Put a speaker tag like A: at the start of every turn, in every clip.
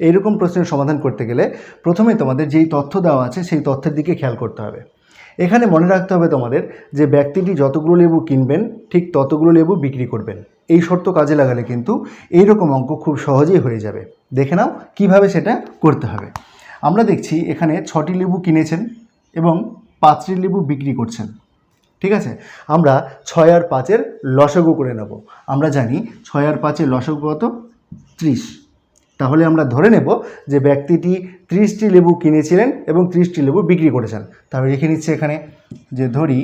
A: এইরকম প্রশ্নের সমাধান করতে গেলে প্রথমে তোমাদের যেই তথ্য দেওয়া আছে সেই তথ্যের দিকে খেয়াল করতে হবে। এখানে মনে রাখতে হবে তোমাদের যে ব্যক্তিটি যতগুলো লেবু কিনবেন ঠিক ততগুলো লেবু বিক্রি করবেন। এই শর্ত কাজে লাগালে কিন্তু এইরকম অঙ্ক খুব সহজেই হয়ে যাবে। দেখে নাও কিভাবে সেটা করতে হবে। আমরা দেখছি এখানে 6টি লেবু কিনেছেন এবং 5টি লেবু বিক্রি করছেন। ঠিক আছে, আমরা 6 আর 5-এর লসাগু করে নেব। আমরা জানি 6 আর 5-এর লসাগু কত? 30। তাহলে আমরা ধরে নেব যে ব্যক্তিটি 30টি লেবু কিনেছিলেন এবং 30টি লেবু বিক্রি করেছেন। তাহলে লিখে নিচ্ছে এখানে যে ধরি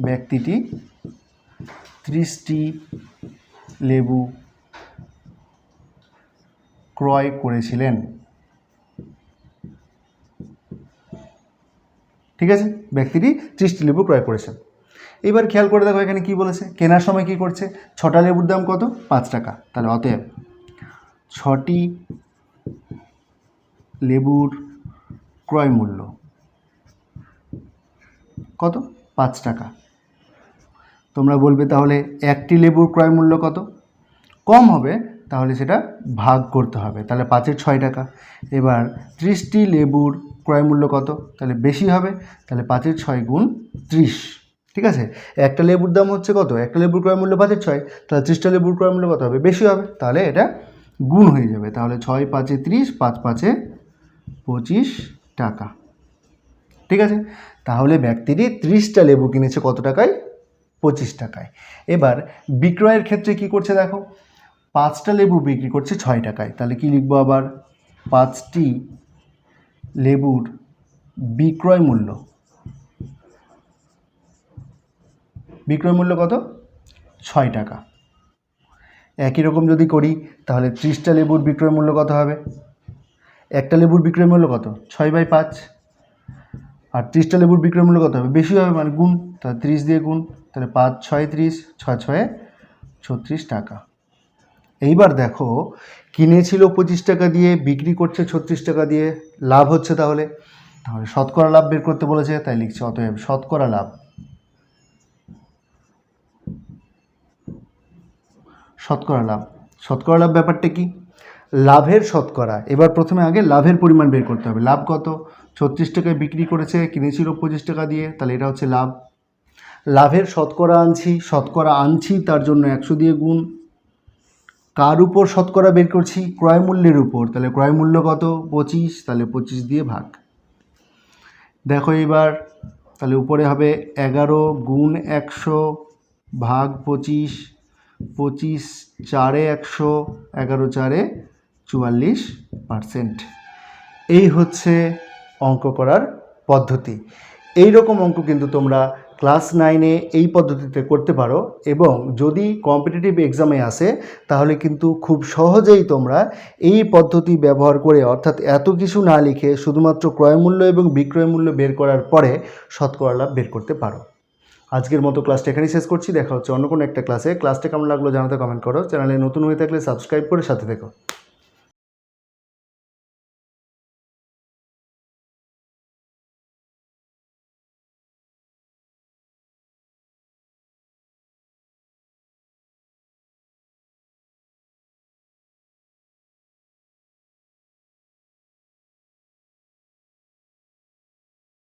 A: ব্যক্তিটি 30টি লেবু ক্রয় করেছিলেন। ঠিক আছে, ব্যক্তিটি 30টি লেবু ক্রয় করেছেন। এবার খেয়াল করে দেখো এখানে কি বলেছে, কেনার সময় কি করছে, 6টা লেবুর দাম কত? 5 টাকা। তাহলে অতএব 6টি লেবুর ক্রয় মূল্য কত? 5 টাকা। তোমরা বলবে তাহলে একটি লেবুর ক্রয় মূল্য কত? কম হবে, তাহলে সেটা ভাগ করতে হবে। তাহলে 5-এর 6 টাকা। এবার 30টি লেবুর ক্রয় মূল্য কত? তাহলে বেশি হবে, তাহলে 5-এর 6 গুণ 30। ঠিক আছে, একটা লেবুর দাম হচ্ছে কত? একটা লেবুর ক্রয় মূল্য 5-এর 6, তাহলে 30টা লেবুর ক্রয় মূল্য কত হবে? বেশি হবে, তাহলে এটা গুণ হয়ে যাবে। তাহলে 6 5-এ 30, 5 5-এ 25 টাকা। ঠিক আছে, তাহলে ব্যক্তিটি 30টা লেবু কিনেছে কত টাকায়? 25 টাকায়। এবার বিক্রয়ের ক্ষেত্রে কি করছে দেখো, 5টা লেবু বিক্রি করছে 6 টাকায়। তাহলে কি লিখবো আবার? 5টি লেবুর বিক্রয় মূল্য, বিক্রয় মূল্য কত? 6 টাকা। একই রকম যদি করি তাহলে 30টা লেবুর বিক্রয় মূল্য কত হবে? একটা লেবুর বিক্রয় মূল্য কত? 6/5। আর 30টা লেবুর বিক্রয় মূল্য কত হবে? বেশি হবে, মানে গুণ। তাহলে 30 দিয়ে গুণ, তাহলে 5 6 30, 6 6 36 টাকা। এইবার দেখো কিনেছিল 25 টাকা দিয়ে, বিক্রি করছে 36 টাকা দিয়ে, লাভ হচ্ছে। তাহলে তাহলে শতকরা লাভ বের করতে বলেছে, তাই লিখছে অতএব শতকরা লাভ। শতকরা লাভ, শতকরা লাভ ব্যাপারটা কি? লাভের শতকরা। এবার প্রথমে আগে লাভের পরিমাণ বের করতে হবে। লাভ কত? 36 টাকায় বিক্রি করেছে, কিনেছিল 25 টাকা দিয়ে, তাহলে এটা হচ্ছে লাভ। লাভের শতকরা আনছি, শতকরা আনছি তার জন্য 100 দিয়ে গুণ। কার উপর শতকরা বের করছি? ক্রয় মূল্যের উপর। তাহলে ক্রয় মূল্য কত? 25, তাহলে 25 দিয়ে ভাগ। দেখো এবার তাহলে উপরে হবে 11 গুণ 100 ভাগ 25, 25 4-এ 100, 11 4-এ 44%। এই হচ্ছে অঙ্ক করার পদ্ধতি। এই রকম অঙ্ক কিন্তু তোমরা ক্লাস 9-এ এই পদ্ধতিতে করতে পারো, এবং যদি কম্পিটিটিভ এক্সামে আসে তাহলে কিন্তু খুব সহজেই তোমরা এই পদ্ধতি ব্যবহার করে, অর্থাৎ এত কিছু না লিখে শুধুমাত্র ক্রয় মূল্য এবং বিক্রয় মূল্য বের করার পরে শতকরা লাভ বের করতে পারো। আজকের মতো ক্লাসটা এখানেই শেষ করছি। দেখা হচ্ছে অন্য কোনো একটা ক্লাসে। ক্লাসটা কেমন লাগলো জানাতে কমেন্ট করো। চ্যানেলে নতুন হয়ে থাকলে সাবস্ক্রাইব করে সাথে থেকো।